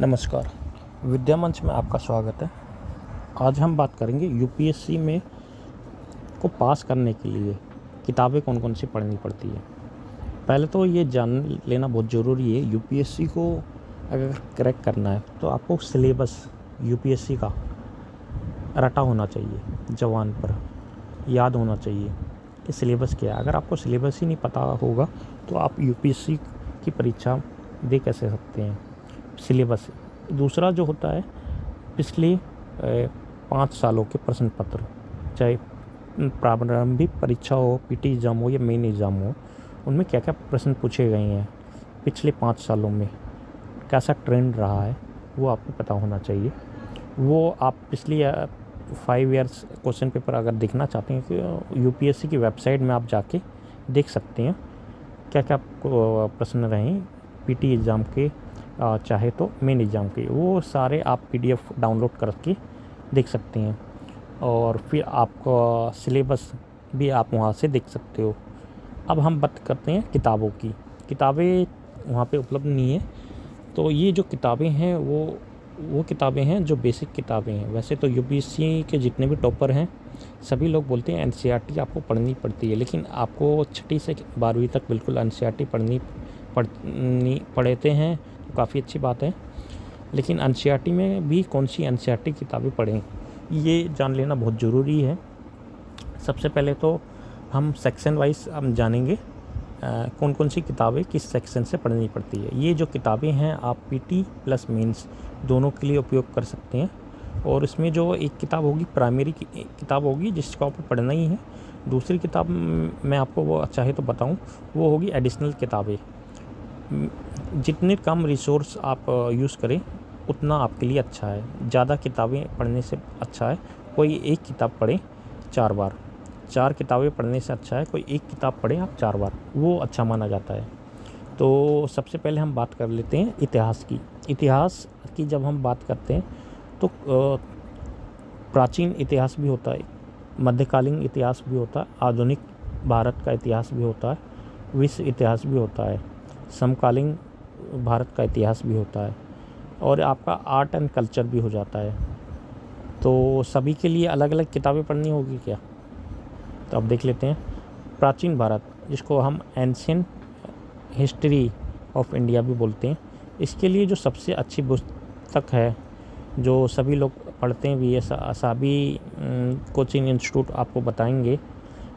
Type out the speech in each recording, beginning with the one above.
नमस्कार, विद्या मंच में आपका स्वागत है। आज हम बात करेंगे यूपीएससी में को पास करने के लिए किताबें कौन कौन सी पढ़नी पड़ती है। पहले तो ये जान लेना बहुत ज़रूरी है, यूपीएससी को अगर क्रैक करना है तो आपको सिलेबस यूपीएससी का रटा होना चाहिए, जबान पर याद होना चाहिए कि सिलेबस क्या है। अगर आपको सिलेबस ही नहीं पता होगा तो आप यूपीएससी की परीक्षा दे कैसे सकते हैं। सिलेबस दूसरा जो होता है, पिछले 5 सालों के प्रश्न पत्र, चाहे प्रारंभिक परीक्षा हो, पीटी एग्ज़ाम हो या मेन एग्ज़ाम हो, उनमें क्या क्या प्रश्न पूछे गए हैं, पिछले 5 सालों में कैसा ट्रेंड रहा है, वो आपको पता होना चाहिए। वो आप पिछली 5 ईयर्स क्वेश्चन पेपर अगर देखना चाहते हैं तो यूपीएससी की वेबसाइट में आप जाके देख सकते हैं क्या क्या प्रश्न रहे पीटी एग्ज़ाम के, चाहे तो मेन एग्ज़ाम के। वो सारे आप पीडीएफ डाउनलोड करके देख सकते हैं और फिर आपका सिलेबस भी आप वहाँ से देख सकते हो। अब हम बात करते हैं किताबों की। किताबें वहाँ पे उपलब्ध नहीं है, तो ये जो किताबें हैं वो किताबें हैं जो बेसिक किताबें हैं। वैसे तो यूपीएससी के जितने भी टॉपर हैं सभी लोग बोलते हैं एनसीईआरटी आपको पढ़नी पड़ती है, लेकिन आपको 6ठी से 12वीं तक बिल्कुल एनसीईआरटी पढ़ते हैं तो काफ़ी अच्छी बात है। लेकिन एनसीईआरटी में भी कौन सी एनसीईआरटी किताबें पढ़ें, ये जान लेना बहुत ज़रूरी है। सबसे पहले तो हम सेक्शन वाइज हम जानेंगे कौन कौन सी किताबें किस सेक्शन से पढ़नी पड़ती है। ये जो किताबें हैं आप पीटी प्लस मेंस दोनों के लिए उपयोग कर सकते हैं। और इसमें जो एक किताब होगी प्राइमरी की किताब होगी जिसको आपको पढ़ना ही है। दूसरी किताब मैं आपको वो चाहे तो बताऊं, वो होगी एडिशनल किताबें। जितने कम रिसोर्स आप यूज़ करें उतना आपके लिए अच्छा है। ज़्यादा किताबें पढ़ने से अच्छा है कोई एक किताब पढ़ें 4 बार। 4 किताबें पढ़ने से अच्छा है कोई एक किताब पढ़ें आप 4 बार, वो अच्छा माना जाता है। तो सबसे पहले हम बात कर लेते हैं इतिहास की। इतिहास की जब हम बात करते हैं तो प्राचीन इतिहास भी होता है, मध्यकालीन इतिहास भी होता है, आधुनिक भारत का इतिहास भी होता है, विश्व इतिहास भी होता है, समकालीन भारत का इतिहास भी होता है और आपका आर्ट एंड कल्चर भी हो जाता है। तो सभी के लिए अलग अलग किताबें पढ़नी होगी क्या, तो अब देख लेते हैं। प्राचीन भारत, जिसको हम एंशिएंट हिस्ट्री ऑफ इंडिया भी बोलते हैं, इसके लिए जो सबसे अच्छी पुस्तक है जो सभी लोग पढ़ते हैं, भी सभी कोचिंग इंस्टीट्यूट आपको बताएंगे,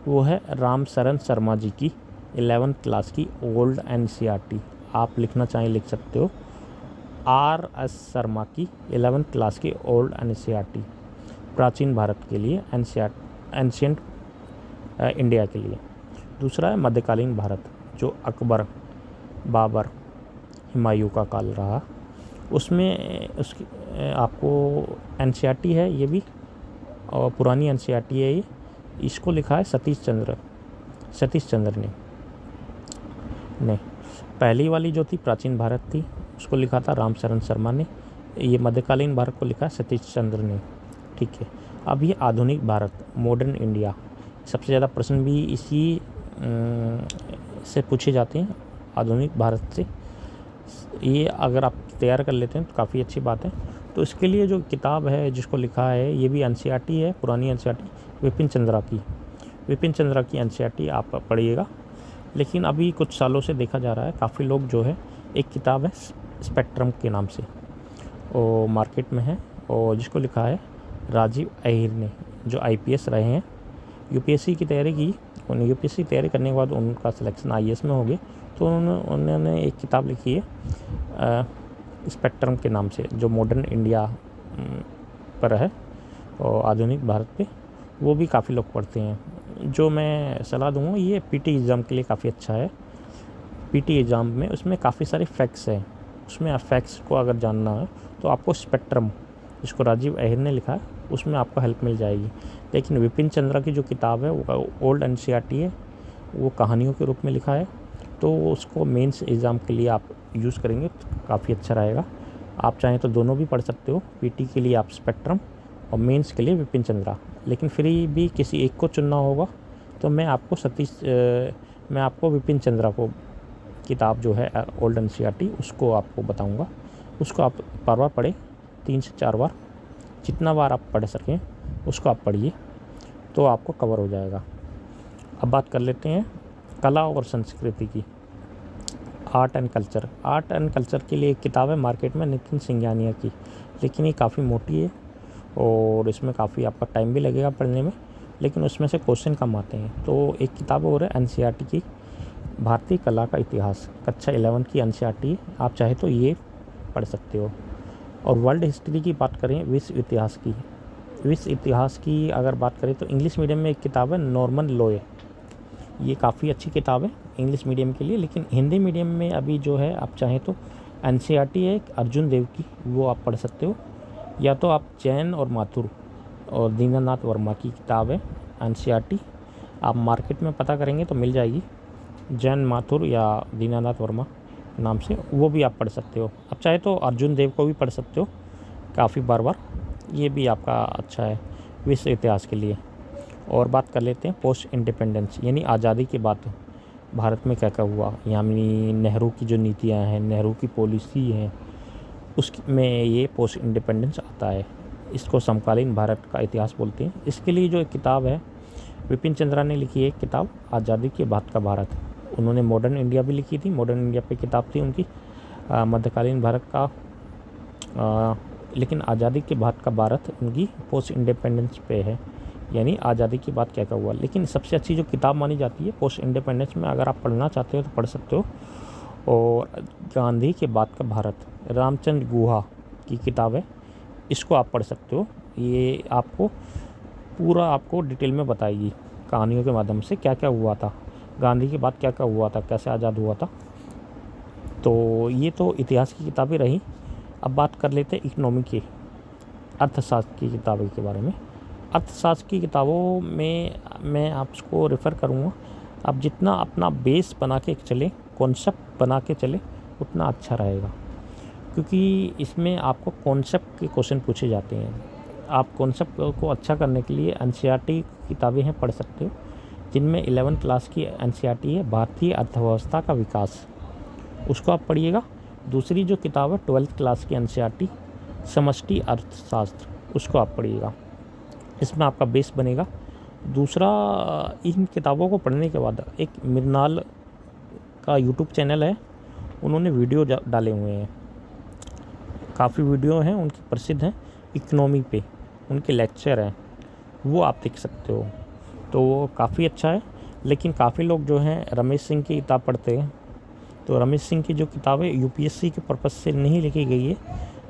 वो है राम शरण शर्मा जी की 11th क्लास की ओल्ड एनसीईआरटी। आप लिखना चाहें लिख सकते हो, RS शर्मा की 11th क्लास की ओल्ड एनसीईआरटी प्राचीन भारत के लिए, एंशिएंट इंडिया के लिए। दूसरा है मध्यकालीन भारत, जो अकबर, बाबर, हुमायूं का काल रहा, उसमें उसकी आपको एनसीईआरटी है ये भी, और पुरानी एनसीईआरटी है ये। इसको लिखा है सतीश चंद्र ने। पहली वाली जो थी प्राचीन भारत थी, उसको लिखा था राम शरण शर्मा ने। ये मध्यकालीन भारत को लिखा है सतीश चंद्र ने, ठीक है। अब ये आधुनिक भारत, मॉडर्न इंडिया, सबसे ज़्यादा प्रश्न भी इसी से पूछे जाते हैं, आधुनिक भारत से। ये अगर आप तैयार कर लेते हैं तो काफ़ी अच्छी बात है। तो इसके लिए जो किताब है जिसको लिखा है, ये भी एनसीईआरटी है, पुरानी एनसीईआरटी, विपिन चंद्रा की एनसीईआरटी आप पढ़िएगा। लेकिन अभी कुछ सालों से देखा जा रहा है काफ़ी लोग जो है, एक किताब है स्पेक्ट्रम के नाम से, वो मार्केट में है, और जिसको लिखा है राजीव अहिर ने, जो आईपीएस रहे हैं, यूपीएससी की तैयारी की। यूपीएससी की तैयारी करने के बाद उनका सिलेक्शन आईएएस में हो गया, तो उन्होंने एक किताब लिखी है स्पेक्ट्रम के नाम से, जो मॉडर्न इंडिया पर है और आधुनिक भारत पे, वो भी काफ़ी लोग पढ़ते हैं। जो मैं सलाह दूँगा, ये पीटी एग्ज़ाम के लिए काफ़ी अच्छा है। पीटी एग्ज़ाम में उसमें काफ़ी सारे फैक्ट्स हैं, उसमें आप फैक्ट्स को अगर जानना है तो आपको स्पेक्ट्रम, जिसको राजीव अहिर ने लिखा है, उसमें आपको हेल्प मिल जाएगी। लेकिन विपिन चंद्रा की जो किताब है वो ओल्ड एनसीईआरटी है, वो कहानियों के रूप में लिखा है, तो उसको मेंस एग्ज़ाम के लिए आप यूज़ करेंगे तो काफ़ी अच्छा रहेगा। आप चाहें तो दोनों भी पढ़ सकते हो, पीटी के लिए आप स्पेक्ट्रम और मेंस के लिए विपिन चंद्रा। लेकिन फिर भी किसी एक को चुनना होगा तो मैं आपको विपिन चंद्रा को किताब जो है ओल्ड एनसीईआरटी, उसको आपको बताऊंगा। उसको आप बार बार पढ़ें, 3 से 4 बार, जितना बार आप पढ़ सकें उसको आप पढ़िए तो आपको कवर हो जाएगा। अब बात कर लेते हैं कला और संस्कृति की। Art and culture. Art and culture के लिए एक किताब है मार्केट में नितिन सिंघानिया की, लेकिन ये काफ़ी मोटी है और इसमें काफ़ी आपका टाइम भी लगेगा पढ़ने में, लेकिन उसमें से क्वेश्चन कम आते हैं। तो एक किताब और है एनसीईआरटी की, भारतीय कला का इतिहास, कक्षा 11 की एनसीईआरटी, आप चाहे तो ये पढ़ सकते हो। और वर्ल्ड हिस्ट्री की बात करें, विश्व इतिहास की, विश्व इतिहास की अगर बात करें तो इंग्लिश मीडियम में एक किताब है नॉर्मन लॉय, ये काफ़ी अच्छी किताब है इंग्लिश मीडियम के लिए। लेकिन हिंदी मीडियम में अभी जो है आप चाहें तो एनसीईआरटी है एक अर्जुन देव की, वो आप पढ़ सकते हो, या तो आप जैन और माथुर और दीनानाथ वर्मा की किताब है एनसीईआरटी, आप मार्केट में पता करेंगे तो मिल जाएगी, जैन माथुर या दीनानाथ वर्मा नाम से, वो भी आप पढ़ सकते हो। आप चाहे तो अर्जुन देव को भी पढ़ सकते हो काफ़ी बार बार, ये भी आपका अच्छा है विश्व इतिहास के लिए। और बात कर लेते हैं पोस्ट इंडिपेंडेंस, यानी आज़ादी के बाद भारत में क्या क्या हुआ, यानी नेहरू की जो नीतियाँ हैं, नेहरू की पॉलिसी हैं, उसमें ये पोस्ट इंडिपेंडेंस आता है। इसको समकालीन भारत का इतिहास बोलते हैं। इसके लिए जो एक किताब है विपिन चंद्रा ने लिखी है, एक किताब आज़ादी के बाद का भारत, उन्होंने मॉडर्न इंडिया भी लिखी थी, मॉडर्न इंडिया पे किताब थी उनकी, मध्यकालीन भारत का, लेकिन आज़ादी के बाद का भारत उनकी पोस्ट इंडिपेंडेंस पे है, यानी आज़ादी के बाद क्या क्या हुआ। लेकिन सबसे अच्छी जो किताब मानी जाती है पोस्ट इंडिपेंडेंस में, अगर आप पढ़ना चाहते हो तो पढ़ सकते हो, और गांधी के बाद का भारत, रामचंद्र गुहा की किताब है, इसको आप पढ़ सकते हो। ये आपको पूरा आपको डिटेल में बताएगी कहानियों के माध्यम से क्या क्या हुआ था, गांधी के बाद क्या क्या हुआ था, कैसे आज़ाद हुआ था। तो ये तो इतिहास की किताबें रही। अब बात कर लेते हैं इकनॉमी की, अर्थशास्त्र की किताबों के बारे में। अर्थशास्त्र की किताबों में मैं आपको रेफ़र करूँगा, आप जितना अपना बेस बना के चले, कॉन्सेप्ट बना के चले, उतना अच्छा रहेगा, क्योंकि इसमें आपको कॉन्सेप्ट के क्वेश्चन पूछे जाते हैं। आप कॉन्सेप्ट को अच्छा करने के लिए एनसीईआरटी किताबें हैं पढ़ सकते हो, जिनमें 11th क्लास की एनसीईआरटी है भारतीय अर्थव्यवस्था का विकास, उसको आप पढ़िएगा। दूसरी जो किताब है 12th क्लास की एनसीईआरटी समष्टि अर्थशास्त्र, उसको आप पढ़िएगा, इसमें आपका बेस बनेगा। दूसरा, इन किताबों को पढ़ने के बाद एक मृणाल का यूट्यूब चैनल है, उन्होंने वीडियो डाले हुए हैं, काफ़ी वीडियो हैं उनकी प्रसिद्ध हैं, इकनॉमी पे उनके लेक्चर हैं, वो आप देख सकते हो, तो वो काफ़ी अच्छा है। लेकिन काफ़ी लोग जो हैं रमेश सिंह की किताब पढ़ते हैं, तो रमेश सिंह की जो किताब है यूपीएससी के पर्पज़ से नहीं लिखी गई है,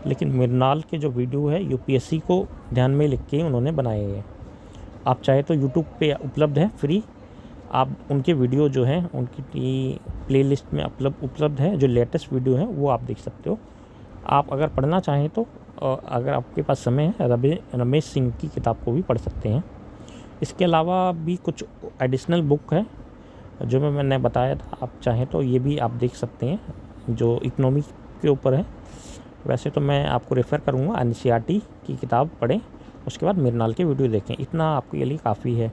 लेकिन मृणाल के जो वीडियो है यूपीएससी को ध्यान में लिख के उन्होंने बनाए हैं। आप चाहे तो यूट्यूब पे उपलब्ध है फ्री, आप उनके वीडियो जो हैं उनकी प्लेलिस्ट में उपलब्ध है, जो लेटेस्ट वीडियो है वो आप देख सकते हो। आप अगर पढ़ना चाहें तो अगर आपके पास समय है रमेश सिंह की किताब को भी पढ़ सकते हैं। इसके अलावा भी कुछ एडिशनल बुक है जो मैंने बताया था, आप चाहें तो ये भी आप देख सकते हैं जो इकनॉमी के ऊपर है। वैसे तो मैं आपको रेफ़र करूँगा एनसीईआरटी की किताब पढ़ें, उसके बाद मृणाल के वीडियो देखें, इतना आपके लिए काफ़ी है।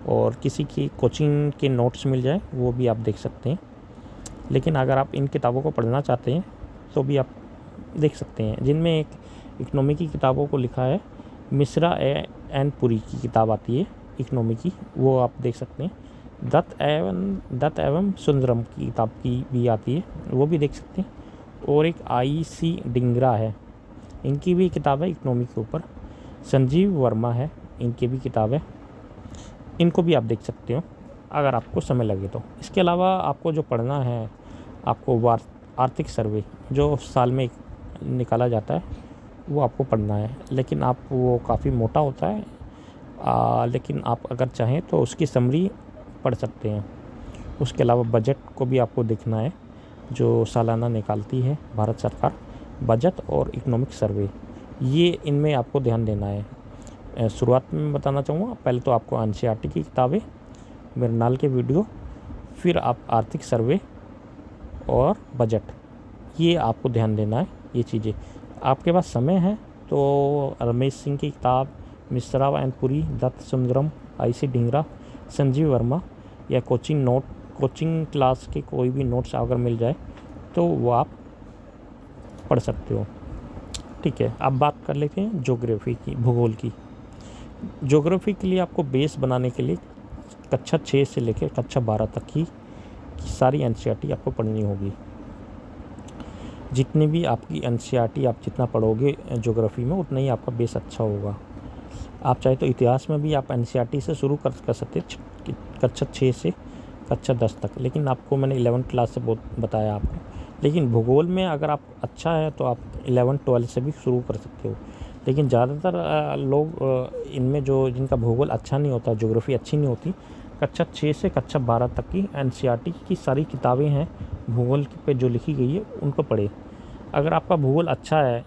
और किसी की कोचिंग के नोट्स मिल जाए वो भी आप देख सकते हैं। लेकिन अगर आप इन किताबों को पढ़ना चाहते हैं तो भी आप देख सकते हैं, जिनमें एक इकनॉमी की किताबों को लिखा है मिश्रा एंड पुरी की किताब आती है इकनॉमी की, वो आप देख सकते हैं। दत्त एवं सुंदरम की किताब की भी आती है, वो भी देख सकते हैं। और एक IC डिंगरा है, इनकी भी किताब है इकनॉमी के ऊपर। संजीव वर्मा है, इनकी भी किताब है, इनको भी आप देख सकते हो अगर आपको समय लगे तो। इसके अलावा आपको जो पढ़ना है, आपको आर्थिक सर्वे जो साल में निकाला जाता है वो आपको पढ़ना है, लेकिन आप वो काफ़ी मोटा होता है, लेकिन आप अगर चाहें तो उसकी समरी पढ़ सकते हैं। उसके अलावा बजट को भी आपको देखना है, जो सालाना निकालती है भारत सरकार, बजट और इकोनॉमिक सर्वे, ये इनमें आपको ध्यान देना है। शुरुआत में बताना चाहूँगा, पहले तो आपको एनसीईआरटी की किताबें, मृणाल के वीडियो, फिर आप आर्थिक सर्वे और बजट, ये आपको ध्यान देना है। ये चीज़ें आपके पास समय है तो रमेश सिंह की किताब, मिश्रा एंड पुरी, दत्त सुंदरम, IC डिंगरा, संजीव वर्मा, या कोचिंग क्लास के कोई भी नोट्स अगर मिल जाए तो वो आप पढ़ सकते हो। ठीक है, अब बात कर लेते हैं ज्योग्राफी की, भूगोल की। ज्योग्राफी के लिए आपको बेस बनाने के लिए कक्षा 6 से लेकर कक्षा 12 तक की सारी एनसीईआरटी आपको पढ़नी होगी। जितनी भी आपकी एनसीईआरटी आप जितना पढ़ोगे ज्योग्राफी में, उतना ही आपका बेस अच्छा होगा। आप चाहे तो इतिहास में भी आप एनसीईआरटी से शुरू कर सकते कक्षा 6 से कक्षा 10 तक, लेकिन आपको मैंने 11th क्लास से बताया आपको। लेकिन भूगोल में अगर आप अच्छा है तो आप 11-12 से भी शुरू कर सकते हो। लेकिन ज़्यादातर लोग इनमें जो जिनका भूगोल अच्छा नहीं होता, ज्योग्राफी अच्छी नहीं होती, कक्षा 6 से कक्षा 12 तक की एनसीईआरटी की सारी किताबें हैं भूगोल पे जो लिखी गई है उनको पढ़े। अगर आपका भूगोल अच्छा है,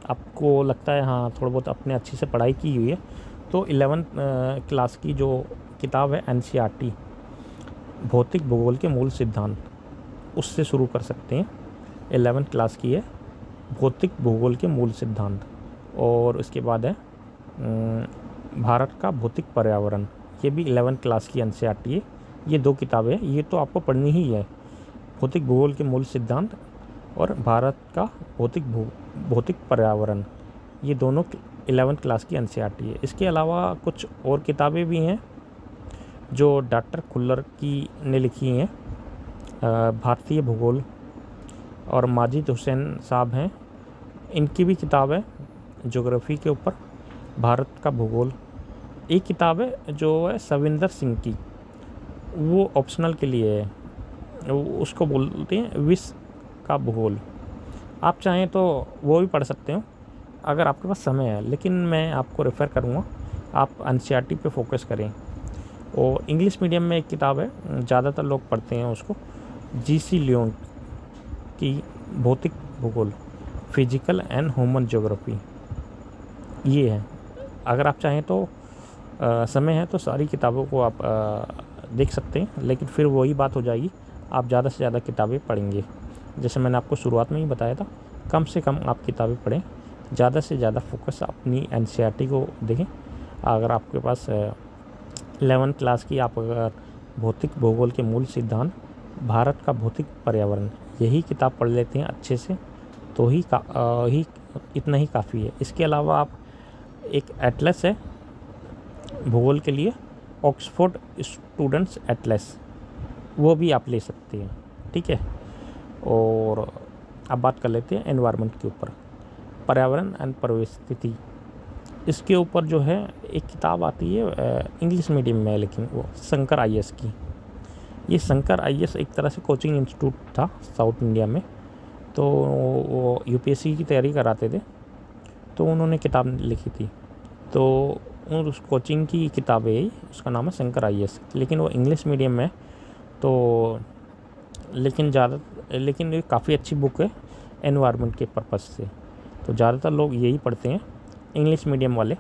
आपको लगता है हाँ थोड़ा बहुत अपने अच्छे से पढ़ाई की हुई है, तो 11th क्लास की जो किताब है एनसीईआरटी भौतिक भूगोल के मूल सिद्धांत, उससे शुरू कर सकते हैं। 11th क्लास की है भौतिक भूगोल के मूल सिद्धांत, और उसके बाद है भारत का भौतिक पर्यावरण, ये भी 11th क्लास की एनसीईआरटी है। ये 2 किताबें हैं, ये तो आपको पढ़नी ही है। भौतिक भूगोल के मूल सिद्धांत और भारत का भौतिक पर्यावरण, ये दोनों 11th क्लास की एनसीईआरटी है। इसके अलावा कुछ और किताबें भी हैं जो डॉक्टर खुल्लर की ने लिखी हैं, भारतीय भूगोल, और माजिद हुसैन साहब हैं, इनकी भी किताब है ज्योग्राफी के ऊपर, भारत का भूगोल। एक किताब है जो है सविंदर सिंह की, वो ऑप्शनल के लिए है, उसको बोलते हैं विश्व का भूगोल। आप चाहें तो वो भी पढ़ सकते हो अगर आपके पास समय है, लेकिन मैं आपको रेफ़र करूँगा आप एनसीईआरटी पे फोकस करें। और इंग्लिश मीडियम में एक किताब है, ज़्यादातर लोग पढ़ते हैं उसको, जीसी लियोन की भौतिक भूगोल, फिजिकल एंड ह्यूमन ज्योग्राफी, ये है। अगर आप चाहें तो समय है तो सारी किताबों को आप देख सकते हैं, लेकिन फिर वही बात हो जाएगी, आप ज़्यादा से ज़्यादा किताबें पढ़ेंगे। जैसे मैंने आपको शुरुआत में ही बताया था, कम से कम आप किताबें पढ़ें, ज़्यादा से ज़्यादा फोकस अपनी एनसीईआरटी को देखें। अगर आपके पास 11th क्लास की आप अगर भौतिक भूगोल के मूल सिद्धांत, भारत का भौतिक पर्यावरण, यही किताब पढ़ लेते हैं अच्छे से, तो ही इतना ही काफ़ी है। इसके अलावा आप एक एटलस है भूगोल के लिए, ऑक्सफोर्ड स्टूडेंट्स एटलस, वो भी आप ले सकते हैं। ठीक है, और अब बात कर लेते हैं एनवायरनमेंट के ऊपर, पर्यावरण एंड परिस्थिति। इसके ऊपर जो है एक किताब आती है इंग्लिश मीडियम में, लेकिन वो शंकर आईएएस की। ये शंकर आईएएस एक तरह से कोचिंग इंस्टीट्यूट था साउथ इंडिया में, तो वो यूपीएससी की तैयारी कराते थे, तो उन्होंने किताब लिखी थी, तो उस कोचिंग की किताब है, उसका नाम है शंकर आईएएस, लेकिन वो इंग्लिश मीडियम में, तो लेकिन ये काफ़ी अच्छी बुक है एनवायरनमेंट के पर्पज़ से, तो ज़्यादातर लोग यही पढ़ते हैं, इंग्लिश मीडियम वाले,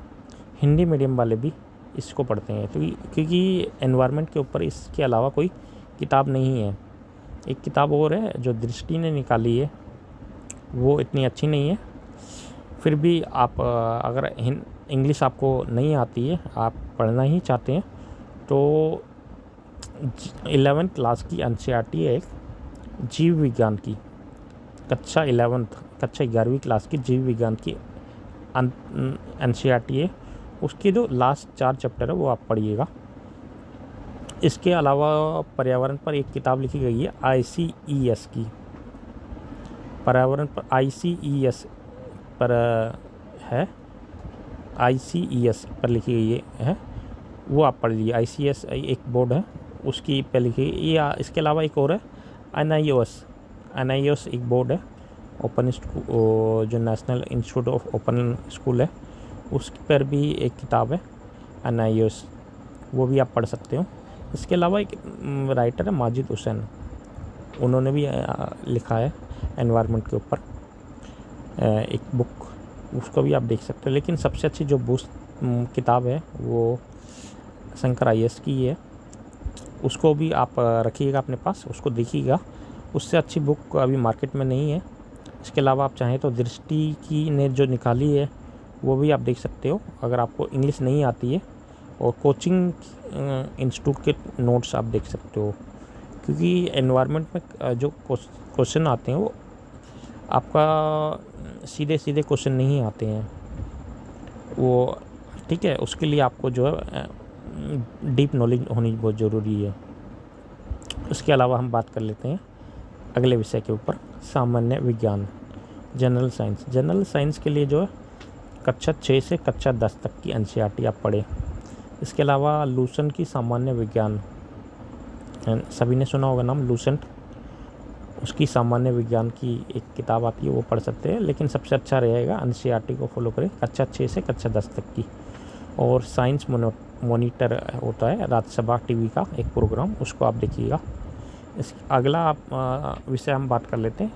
हिंदी मीडियम वाले भी इसको पढ़ते हैं, तो क्योंकि एनवायरनमेंट के ऊपर इसके अलावा कोई किताब नहीं है। एक किताब और है जो दृष्टि ने निकाली है, वो इतनी अच्छी नहीं है, फिर भी आप अगर इंग्लिश आपको नहीं आती है, आप पढ़ना ही चाहते हैं, तो 11th क्लास की एनसीईआरटी है एक जीव विज्ञान की, कक्षा 11वीं क्लास की जीव विज्ञान की एनसीईआरटी है, उसके जो लास्ट 4 चैप्टर है वो आप पढ़िएगा। इसके अलावा पर्यावरण पर एक किताब लिखी गई है ICES की, पर्यावरण पर ICES पर है, ICES पर लिखी गई है, वो आप पढ़ लीजिए। ICES एक बोर्ड है, उसकी पे लिखी गई। या इसके अलावा एक और है NIOS एक बोर्ड है, ओपन स्कूल, जो national institute of open school है, उस पर भी एक किताब है NIOS, वो भी आप पढ़ सकते हो। इसके अलावा एक राइटर है माजिद हुसैन, उन्होंने भी लिखा है एनवायरनमेंट के ऊपर एक बुक, उसको भी आप देख सकते हो। लेकिन सबसे अच्छी जो किताब है वो शंकर आईएएस की है, उसको भी आप रखिएगा अपने पास, उसको देखिएगा, उससे अच्छी बुक अभी मार्केट में नहीं है। इसके अलावा आप चाहें तो दृष्टि की ने जो निकाली है वो भी आप देख सकते हो, अगर आपको इंग्लिश नहीं आती है, और कोचिंग इंस्टीट्यूट के नोट्स आप देख सकते हो, क्योंकि एनवायरनमेंट में जो क्वेश्चन आते हैं वो आपका सीधे सीधे क्वेश्चन नहीं आते हैं वो, ठीक है। उसके लिए आपको जो है डीप नॉलेज होनी बहुत ज़रूरी है। उसके अलावा हम बात कर लेते हैं अगले विषय के ऊपर, सामान्य विज्ञान, जनरल साइंस। जनरल साइंस के लिए जो है कक्षा 6 से कक्षा 10 तक की एनसीईआरटी आप पढ़ें। इसके अलावा लूसेंट की सामान्य विज्ञान, सभी ने सुना होगा नाम लूसेंट, उसकी सामान्य विज्ञान की एक किताब आती है, वो पढ़ सकते हैं। लेकिन सबसे अच्छा रहेगा एनसीईआरटी को फॉलो करें कक्षा 6 से कक्षा 10 तक की। और साइंस मॉनिटर होता है राज्यसभा टीवी का एक प्रोग्राम, उसको आप देखिएगा। इस अगला आप विषय हम बात कर लेते हैं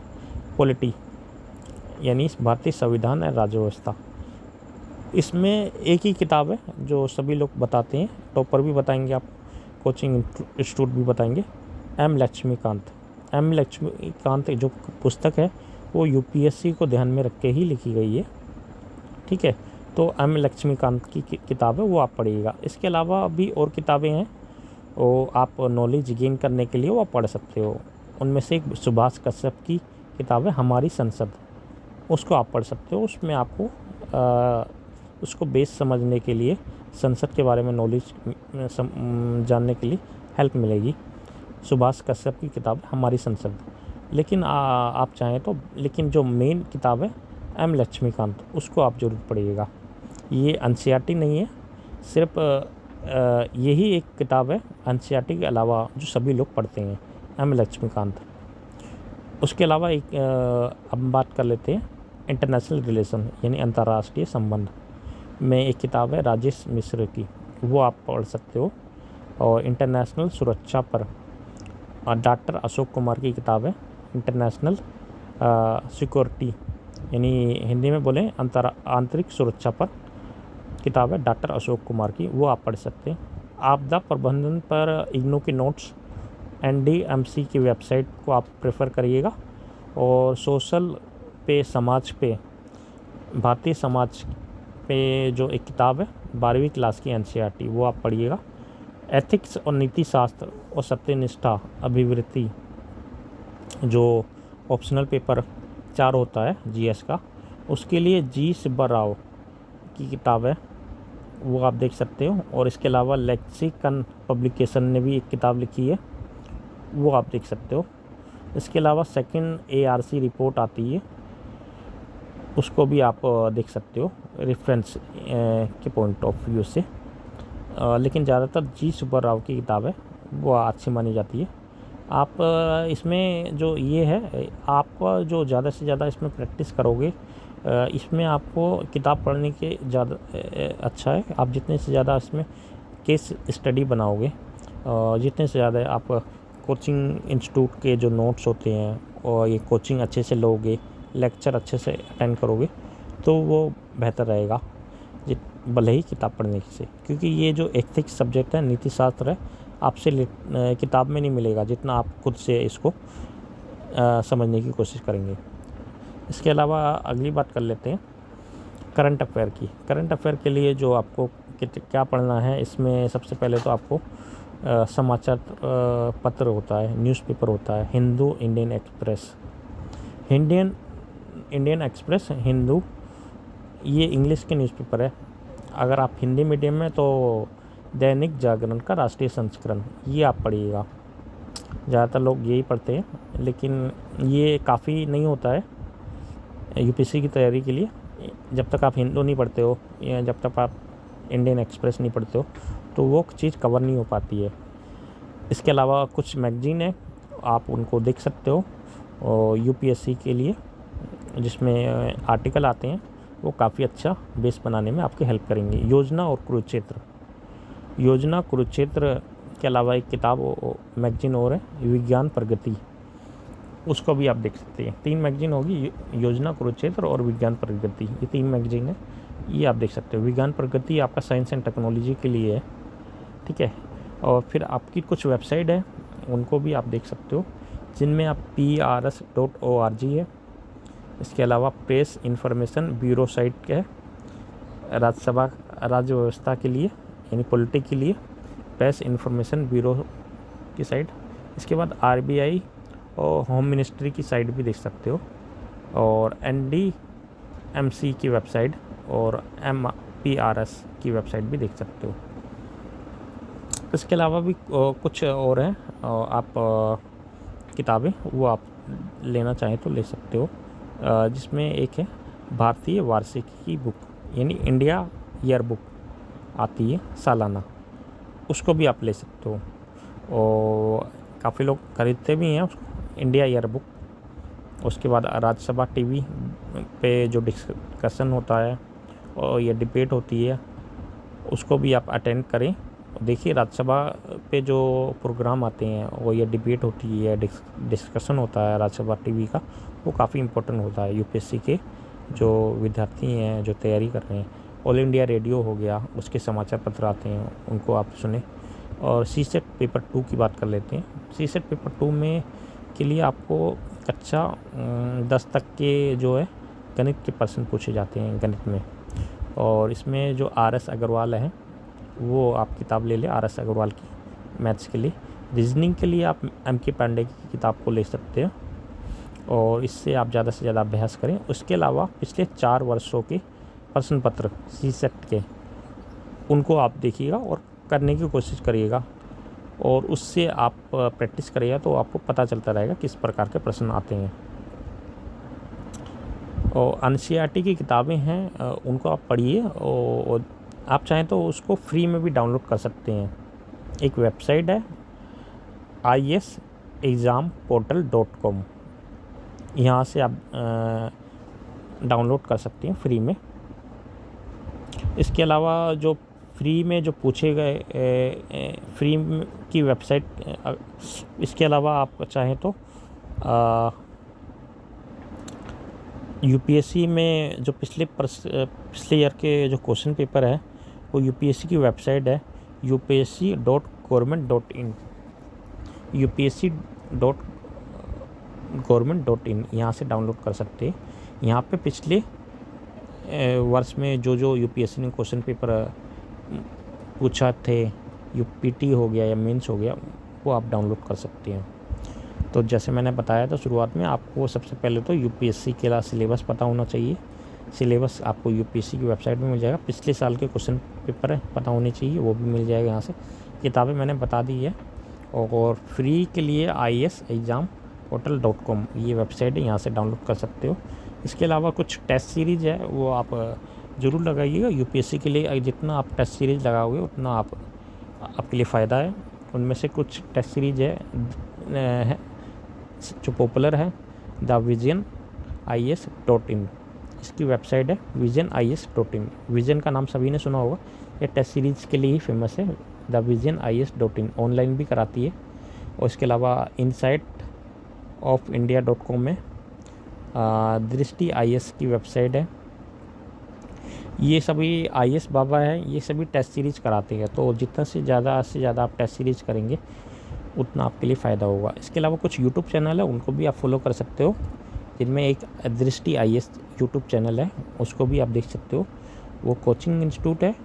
पॉलिटी, यानी भारतीय संविधान और राज्य व्यवस्था। इसमें एक ही किताब है जो सभी लोग बताते हैं, टॉपर भी बताएंगे, आप कोचिंग इंस्टीट्यूट भी बताएंगे, एम लक्ष्मीकांत जो पुस्तक है वो यूपीएससी को ध्यान में रख के ही लिखी गई है, ठीक है। तो एम लक्ष्मीकांत की किताब है, वो आप पढ़िएगा। इसके अलावा भी और किताबें हैं, वो आप नॉलेज गेन करने के लिए वो आप पढ़ सकते हो। उनमें से एक सुभाष कश्यप की किताब है हमारी संसद, उसको आप पढ़ सकते हो। उसमें आपको उसको बेस समझने के लिए, संसद के बारे में नॉलेज जानने के लिए हेल्प मिलेगी। सुभाष कश्यप की किताब है हमारी संसद। लेकिन आप चाहें तो, लेकिन जो मेन किताब है एम लक्ष्मीकांत, उसको आप ज़रूर पढ़िएगा। ये एनसीईआरटी नहीं है, सिर्फ यही एक किताब है एनसीईआरटी के अलावा जो सभी लोग पढ़ते हैं, एम लक्ष्मीकांत। उसके अलावा एक अब बात कर लेते हैं इंटरनेशनल रिलेशन, यानी अंतर्राष्ट्रीय संबंध में एक किताब है राजेश मिश्र की, वो आप पढ़ सकते हो। और इंटरनेशनल सुरक्षा पर डॉक्टर अशोक कुमार की किताब है इंटरनेशनल सिक्योरिटी, यानी हिंदी में बोलें आंतरिक सुरक्षा पर किताब है डॉक्टर अशोक कुमार की, वो आप पढ़ सकते हैं। आपदा प्रबंधन पर इग्नू के नोट्स, एनडीएमसी की वेबसाइट को आप प्रेफर करिएगा। और सोशल पे, समाज पे, भारतीय समाज पे जो एक किताब है 12वीं क्लास की एनसीईआरटी, वो आप पढ़िएगा। एथिक्स और नीति शास्त्र और सत्यनिष्ठा अभिवृत्ति, जो ऑप्शनल पेपर 4 होता है जीएस का, उसके लिए जी सुब्बा राव की किताब है, वो आप देख सकते हो। और इसके अलावा लेक्सिकन पब्लिकेशन ने भी एक किताब लिखी है, वो आप देख सकते हो। इसके अलावा सेकंड एआरसी रिपोर्ट आती है, उसको भी आप देख सकते हो रेफरेंस के पॉइंट ऑफ व्यू से। लेकिन ज़्यादातर जी सुब्बा राव की किताब है, वो अच्छी मानी जाती है। आप इसमें जो ये है, आप जो ज़्यादा से ज़्यादा इसमें प्रैक्टिस करोगे, इसमें आपको किताब पढ़ने के ज़्यादा अच्छा है। आप जितने से ज़्यादा इसमें केस स्टडी बनाओगे, जितने से ज़्यादा आप कोचिंग इंस्टीट्यूट के जो नोट्स होते हैं और ये कोचिंग अच्छे से लोगे, लेक्चर अच्छे से अटेंड करोगे, तो वो बेहतर रहेगा भले ही किताब पढ़ने से। क्योंकि ये जो एथिक्स सब्जेक्ट है, नीति शास्त्र है, आपसे किताब में नहीं मिलेगा जितना आप खुद से इसको समझने की कोशिश करेंगे। इसके अलावा अगली बात कर लेते हैं करंट अफेयर की। करंट अफेयर के लिए जो आपको क्या पढ़ना है, इसमें सबसे पहले तो आपको समाचार पत्र होता है, न्यूज़पेपर होता है, Hindu, Indian express, Indian express, Hindu, ये इंग्लिश के न्यूज़पेपर है। अगर आप हिंदी मीडियम में तो दैनिक जागरण का राष्ट्रीय संस्करण, ये आप पढ़िएगा। ज़्यादातर लोग यही पढ़ते हैं, लेकिन ये काफ़ी नहीं होता है यूपीएससी की तैयारी के लिए। जब तक आप हिंदू नहीं पढ़ते हो या जब तक आप इंडियन एक्सप्रेस नहीं पढ़ते हो, तो वो चीज़ कवर नहीं हो पाती है। इसके अलावा कुछ मैगजीन है, आप उनको देख सकते हो और यूपीएससी के लिए जिसमें आर्टिकल आते हैं, वो काफ़ी अच्छा बेस बनाने में आपकी हेल्प करेंगे। योजना और कुरुक्षेत्र के अलावा एक किताब मैगजीन और है विज्ञान प्रगति, उसको भी आप देख सकते हैं। 3 मैगजीन होगी, योजना, कुरुक्षेत्र और विज्ञान प्रगति, ये 3 मैगजीन है, ये आप देख सकते हो। विज्ञान प्रगति आपका साइंस एंड टेक्नोलॉजी के लिए है, ठीक है। और फिर आपकी कुछ वेबसाइट है, उनको भी आप देख सकते हो, जिनमें आप prs.org है। इसके अलावा प्रेस इंफॉर्मेशन ब्यूरो साइट है राज्यसभा राज्य व्यवस्था के लिए, यानी पॉलिटिक्स के लिए, प्रेस इंफॉर्मेशन ब्यूरो की साइट। इसके बाद आरबीआई और होम मिनिस्ट्री की साइट भी देख सकते हो, और NDMC की वेबसाइट और MPRS की वेबसाइट भी देख सकते हो। इसके अलावा भी कुछ और हैं, आप किताबें वो आप लेना चाहें तो ले सकते हो, जिसमें एक है भारतीय वार्षिकी की बुक, यानी इंडिया ईयर बुक आती है सालाना, उसको भी आप ले सकते हो। और काफ़ी लोग खरीदते भी हैं उसको, इंडिया ईयर बुक। उसके बाद राज्यसभा टीवी पे जो डिस्कशन होता है और ये डिबेट होती है, उसको भी आप अटेंड करें। देखिए राज्यसभा पे जो प्रोग्राम आते हैं वो ये डिबेट होती है, डिस्कशन होता है राज्यसभा टीवी का, वो काफ़ी इम्पोर्टेंट होता है यूपीएससी के जो विद्यार्थी हैं जो तैयारी कर रहे हैं। ऑल इंडिया रेडियो हो गया, उसके समाचार पत्र आते हैं, उनको आप सुने। और सीसेट पेपर 2 की बात कर लेते हैं। सीसेट पेपर 2 में के लिए आपको कक्षा 10 तक के जो है गणित के प्रश्न पूछे जाते हैं गणित में। और इसमें जो RS अग्रवाल है वो आप किताब ले लें, RS अग्रवाल की मैथ्स के लिए। रीजनिंग के लिए आप MK पांडे की किताब को ले सकते हैं और इससे आप ज़्यादा से ज़्यादा अभ्यास करें। उसके अलावा पिछले 4 वर्षों के प्रश्न पत्र सीसेट के, उनको आप देखिएगा और करने की कोशिश करिएगा, और उससे आप प्रैक्टिस करिएगा तो आपको पता चलता रहेगा किस प्रकार के प्रश्न आते हैं। और NCERT की किताबें हैं, उनको आप पढ़िए, और आप चाहें तो उसको फ्री में भी डाउनलोड कर सकते हैं। एक वेबसाइट है iesexamportal.com, यहाँ से आप डाउनलोड कर सकते हैं फ्री में। इसके अलावा जो फ्री में जो पूछे गए फ्री की वेबसाइट, इसके अलावा आप चाहें तो यूपीएससी में जो पिछले ईयर के जो क्वेश्चन पेपर है वो यूपीएससी की वेबसाइट है upsc.government.in, upsc.government.in, यहाँ से डाउनलोड कर सकते हैं। यहाँ पे पिछले वर्ष में जो यूपीएससी ने क्वेश्चन पेपर पूछा थे, यूपीटी हो गया या मेंस हो गया, वो आप डाउनलोड कर सकते हैं। तो जैसे मैंने बताया था शुरुआत में, आपको सबसे पहले तो यूपीएससी के सिलेबस पता होना चाहिए। सिलेबस आपको यूपीएससी की वेबसाइट में मिल जाएगा। पिछले साल के क्वेश्चन पेपर पता होने चाहिए, वो भी मिल जाएगा यहाँ से। किताबें मैंने बता दी है। और फ्री के लिए iesexamportal.com ये वेबसाइट है, यहाँ से डाउनलोड कर सकते हो। इसके अलावा कुछ टेस्ट सीरीज़ है, वो आप ज़रूर लगाइएगा। यूपीएससी के लिए जितना आप टेस्ट सीरीज़ लगाओगे उतना आपके लिए फ़ायदा है। उनमें से कुछ टेस्ट सीरीज़ है जो पॉपुलर है, द विजन IAS.in, इसकी वेबसाइट है vision.is.in। विजन का नाम सभी ने सुना होगा, ये टेस्ट सीरीज़ के लिए ही फेमस है। द विजन IAS.in ऑनलाइन भी कराती है। और इसके अलावा insightofIndia.com में दृष्टि IAS की वेबसाइट है। ये सभी IAS बाबा है, ये सभी टेस्ट सीरीज़ कराते हैं। तो जितना से ज़्यादा आप टेस्ट सीरीज़ करेंगे उतना आपके लिए फ़ायदा होगा। इसके अलावा कुछ यूट्यूब चैनल है, उनको भी आप फॉलो कर सकते हो, जिनमें एक दृष्टि IAS यूट्यूब चैनल है, उसको भी आप देख सकते हो। वो कोचिंग इंस्टीट्यूट है,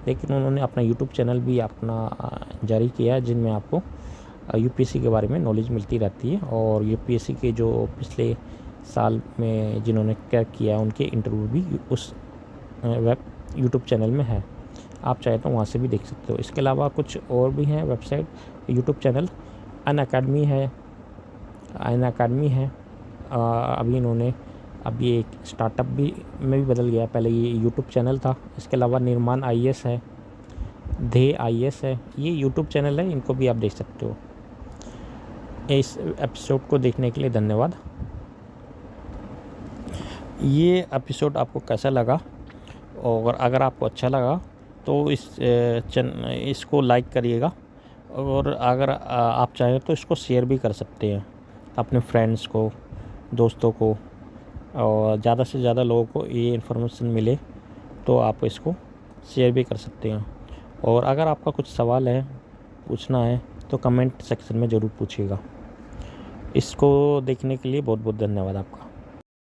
लेकिन उन्होंने अपना यूट्यूब चैनल भी अपना जारी किया है, जिनमें आपको यूपीएससी के बारे में नॉलेज मिलती रहती है। और यूपीएससी के जो पिछले साल में जिन्होंने क्रैक किया उनके इंटरव्यू भी उस यूट्यूब चैनल में है, आप चाहे तो वहाँ से भी देख सकते हो। इसके अलावा कुछ और भी हैं वेबसाइट, यूट्यूब चैनल। अनअकैडमी है, अभी इन्होंने अभी एक स्टार्टअप में भी बदल गया, पहले ये यूट्यूब चैनल था। इसके अलावा निर्माण IAS है, ध्येय IAS है, ये यूट्यूब चैनल है, इनको भी आप देख सकते हो। इस एपिसोड को देखने के लिए धन्यवाद। ये एपिसोड आपको कैसा लगा, और अगर आपको अच्छा लगा तो इसको लाइक करिएगा, और अगर आप चाहें तो इसको शेयर भी कर सकते हैं अपने फ्रेंड्स को, दोस्तों को, और ज़्यादा से ज़्यादा लोगों को ये इन्फॉर्मेशन मिले तो आप इसको शेयर भी कर सकते हैं। और अगर आपका कुछ सवाल है, पूछना है, तो कमेंट सेक्शन में ज़रूर पूछिएगा। इसको देखने के लिए बहुत बहुत धन्यवाद आपका।